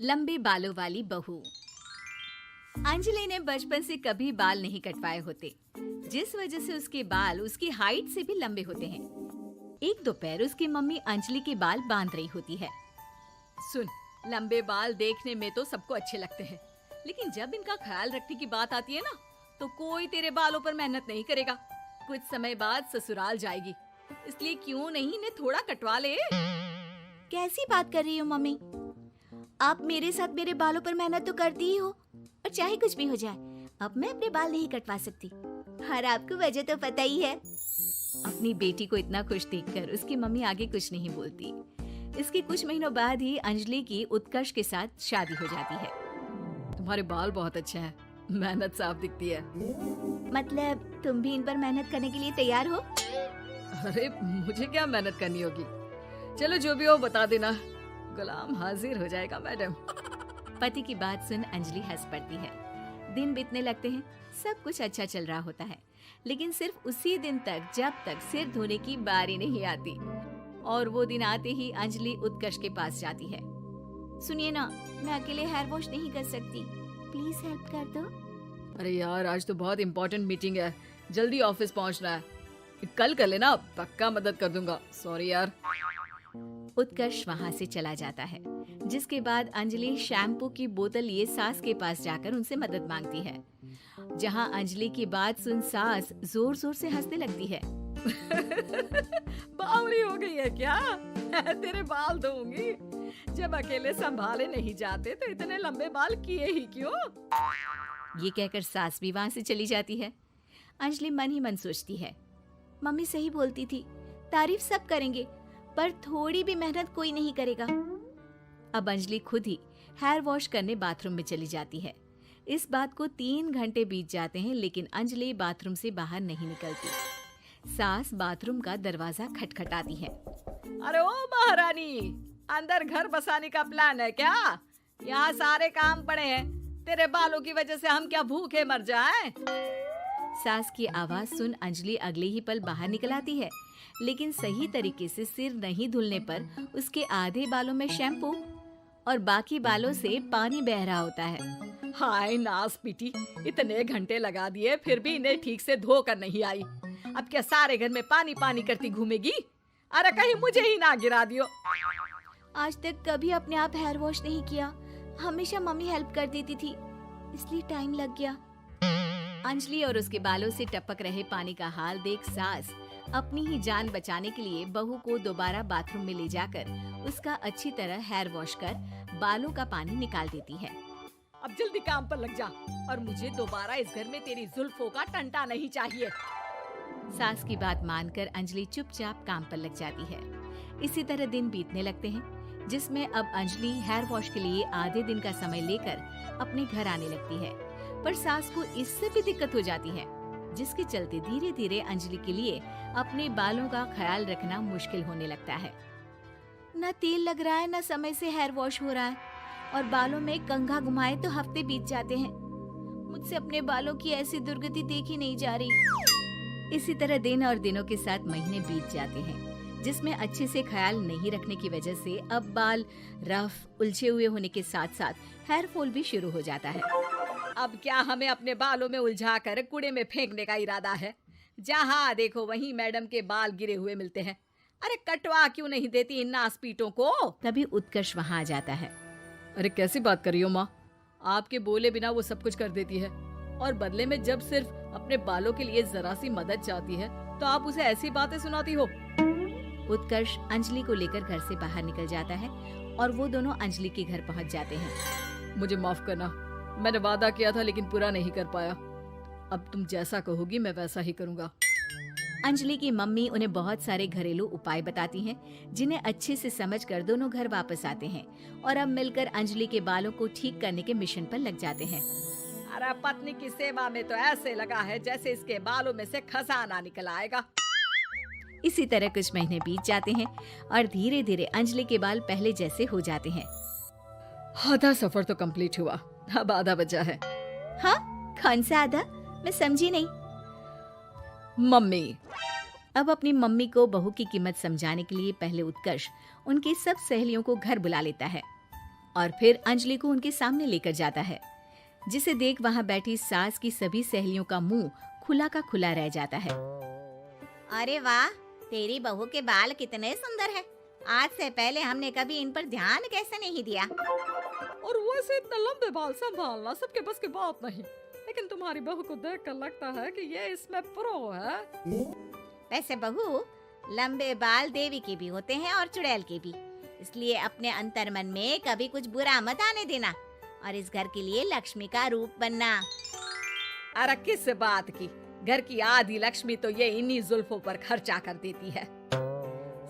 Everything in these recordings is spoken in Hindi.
लंबे बालों वाली बहू। अंजलि ने बचपन से कभी बाल नहीं कटवाए होते, जिस वजह से उसके बाल उसकी हाइट से भी लंबे होते हैं। एक दोपहर उसकी मम्मी अंजलि के बाल बांध रही होती है। सुन, लंबे बाल देखने में तो सबको अच्छे लगते हैं, लेकिन जब इनका ख्याल रखने की बात आती है ना, तो कोई तेरे बालों पर मेहनत नहीं करेगा। कुछ समय बाद ससुराल जाएगी, इसलिए क्यों नहीं इन्हें थोड़ा कटवा ले। कैसी बात कर रही हो मम्मी? आप मेरे साथ मेरे बालों पर मेहनत तो करती ही हो, और चाहे कुछ भी हो जाए, अब मैं अपने बाल नहीं कटवा सकती। और आपको वजह तो पता ही है। अपनी बेटी को इतना खुश देखकर उसकी मम्मी आगे कुछ नहीं बोलती। इसके कुछ महीनों बाद ही अंजलि की उत्कर्ष के साथ शादी हो जाती है। तुम्हारे बाल बहुत अच्छे हैं, मेहनत साफ दिखती है। मतलब तुम भी इन पर मेहनत करने के लिए तैयार हो? अरे मुझे क्या मेहनत करनी होगी, चलो जो भी हो बता देना, गुलाम हाजिर हो जाएगा मैडम। पति की बात सुन अंजलि हंस पड़ती है। दिन बीतने लगते हैं, सब कुछ अच्छा चल रहा होता है, लेकिन सिर्फ उसी दिन तक जब तक सिर धोने की बारी नहीं आती। और वो दिन आते ही अंजलि उत्कर्ष के पास जाती है। सुनिए ना, मैं अकेले हेयर वॉश नहीं कर सकती, प्लीज हेल्प कर दो। अरे यार, आज तो बहुत इम्पोर्टेंट मीटिंग है, जल्दी ऑफिस पहुंचना है, कल कर लेना, पक्का मदद कर दूंगा। सॉरी यार। उत्कर्ष वहाँ से चला जाता है, जिसके बाद अंजलि शैम्पू की बोतल लिए सास के पास जाकर उनसे मदद मांगती है। जहाँ अंजलि की बात सुन सास जोर जोर से हंसने लगती है। बावली हो गई है क्या? तेरे बाल धोऊंगी, जब अकेले संभाले नहीं जाते तो इतने लंबे बाल किए ही क्यों? ये कहकर सास भी वहाँ से चली जाती है। अंजलि मन ही मन सोचती है, मम्मी सही बोलती थी, तारीफ सब करेंगे, पर थोड़ी भी मेहनत कोई नहीं करेगा। अब अंजलि खुद ही हेयर वॉश करने बाथरूम में चली जाती है। इस बात को 3 घंटे बीत जाते हैं, लेकिन अंजलि बाथरूम से बाहर नहीं निकलती। सास बाथरूम का दरवाजा खटखटाती है। अरे ओ महारानी, अंदर घर बसाने का प्लान है क्या? यहाँ सारे काम पड़े हैं, तेरे बालों की वजह से हम क्या भूखे मर जाएं? सास की आवाज सुन अंजलि अगले ही पल बाहर निकल आती है, लेकिन सही तरीके से सिर नहीं धुलने पर उसके आधे बालों में शैम्पू और बाकी बालों से पानी बह रहा होता है। हाय नास पीटी, इतने घंटे लगा दिए फिर भी इन्हें ठीक से धो कर नहीं आई। अब क्या सारे घर में पानी पानी करती घूमेगी? अरे कहीं मुझे ही ना गिरा दियो। आज तक कभी अपने आप हेयर वॉश नहीं किया, हमेशा मम्मी हेल्प कर देती थी, इसलिए टाइम लग गया। अंजलि और उसके बालों से टपक रहे पानी का हाल देख सास अपनी ही जान बचाने के लिए बहू को दोबारा बाथरूम में ले जाकर उसका अच्छी तरह हेयर वॉश कर बालों का पानी निकाल देती है। अब जल्दी काम पर लग जा, और मुझे दोबारा इस घर में तेरी जुल्फों का टंटा नहीं चाहिए। सास की बात मानकर अंजलि चुपचाप काम पर लग जाती है। इसी तरह दिन बीतने लगते हैं, जिसमें अब अंजलि हेयर वॉश के लिए आधे दिन का समय लेकर अपने घर आने लगती है, पर सास को इससे भी दिक्कत हो जाती है, जिसके चलते धीरे धीरे अंजलि के लिए अपने बालों का ख्याल रखना मुश्किल होने लगता है। न तेल लग रहा है, न समय से हेयर वॉश हो रहा है, और बालों में कंघा घुमाए तो हफ्ते बीत जाते हैं। मुझसे अपने बालों की ऐसी दुर्गति देखी नहीं जा रही। इसी तरह दिन और दिनों के साथ महीने बीत जाते हैं, जिसमें अच्छे से ख्याल नहीं रखने की वजह से अब बाल रफ उलझे हुए होने के साथ साथ हेयर फॉल भी शुरू हो जाता है। अब क्या हमें अपने बालों में उलझाकर कूड़े में फेंकने का इरादा है? जहाँ देखो वहीं मैडम के बाल गिरे हुए मिलते हैं। अरे कटवा क्यों नहीं देती इन नासपीटों को? तभी उत्कर्ष वहाँ आ जाता है। अरे कैसी बात कर रही हो माँ, आपके बोले बिना वो सब कुछ कर देती है, और बदले में जब सिर्फ अपने बालों के लिए जरा सी मदद चाहती है तो आप उसे ऐसी बातें सुनाती हो। उत्कर्ष अंजलि को लेकर घर से बाहर निकल जाता है, और वो दोनों अंजलि के घर पहुँच जाते हैं। मुझे माफ करना, मैंने वादा किया था लेकिन पूरा नहीं कर पाया। अब तुम जैसा कहोगी मैं वैसा ही करूँगा। अंजलि की मम्मी उन्हें बहुत सारे घरेलू उपाय बताती हैं, जिन्हें अच्छे से समझकर दोनों घर वापस आते हैं, और अब मिलकर अंजलि के बालों को ठीक करने के मिशन पर लग जाते हैं। अरे पत्नी की सेवा में तो ऐसे लगा है जैसे इसके बालों में से खजाना निकल आएगा। इसी तरह कुछ महीने बीत जाते हैं, और धीरे धीरे अंजलि के बाल पहले जैसे हो जाते हैं। आधा सफर तो कंप्लीट हुआ, अब आधा बचा है। हाँ, कौन सा आधा? मैं समझी नहीं। मम्मी। अब अपनी मम्मी को बहू की कीमत समझाने के लिए पहले उत्कर्ष उनकी सब सहेलियों को घर बुला लेता है। और फिर अंजलि को उनके सामने लेकर जाता है, जिसे देख वहाँ बैठी सास की सभी सहेलियों का मुंह खुला का खुला रह जाता है। अरे वाह, तेरी बहू के बाल कितने सुंदर हैं। आज से पहले हमने कभी इन पर ध्यान कैसे नहीं दिया। और वैसे इतने लंबे बाल संभालना सबके बस की बात नहीं, लेकिन तुम्हारी बहू को देखकर लगता है कि ये इसमें प्रो है। वैसे बहू, लंबे बाल देवी के भी होते हैं और चुड़ैल के भी, इसलिए अपने अंतर्मन में कभी कुछ बुरा मत आने देना और इस घर के लिए लक्ष्मी का रूप बनना। अरे किस बात की, घर की आधी लक्ष्मी तो ये इन्हीं जुल्फों पर खर्चा कर देती है।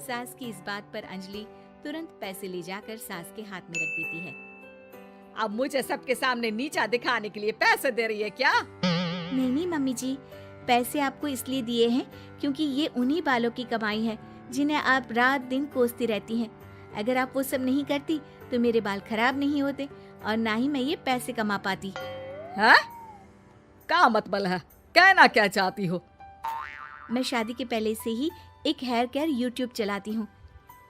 सास की इस बात पर अंजलि तुरंत पैसे ले जाकर सास के हाथ में रख देती है। अब मुझे सबके सामने नीचा दिखाने के लिए पैसे दे रही है क्या? नहीं मम्मी जी, पैसे आपको इसलिए दिए हैं क्योंकि ये उन्हीं बालों की कमाई है जिन्हें आप रात दिन कोसती रहती हैं। अगर आप वो सब नहीं करती तो मेरे बाल खराब नहीं होते और ना ही मैं ये पैसे कमा पाती। है? क्या मतलब है? कहना क्या चाहती हो? मैं शादी के पहले से ही एक हेयर केयर यूट्यूब चलाती हूँ,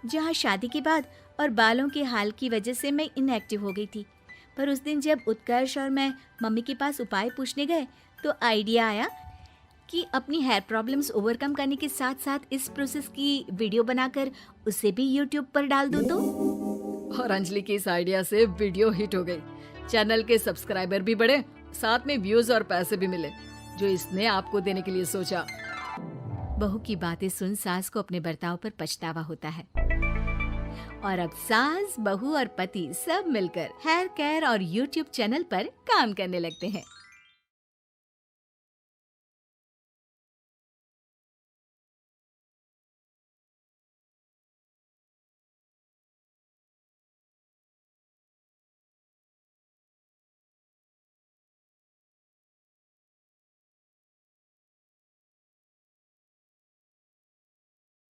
जहाँ शादी के बाद और बालों के हाल की वजह से मैं इनएक्टिव हो गई थी। पर उस दिन जब उत्कर्ष और मैं मम्मी के पास उपाय पूछने गए तो आइडिया आया कि अपनी हेयर प्रॉब्लम्स ओवरकम करने के साथ साथ इस प्रोसेस की वीडियो बनाकर उसे भी यूट्यूब पर डाल दूँ तो। और अंजलि की इस आइडिया से वीडियो हिट हो गई, चैनल के सब्सक्राइबर भी बढ़े, साथ में व्यूज और पैसे भी मिले, जो इसने आपको देने के लिए सोचा। बहू की बातें सुन सास को अपने बर्ताव पर पछतावा होता है और अब सास, बहू और पति सब मिलकर हेयर केयर और यूट्यूब चैनल पर काम करने लगते हैं।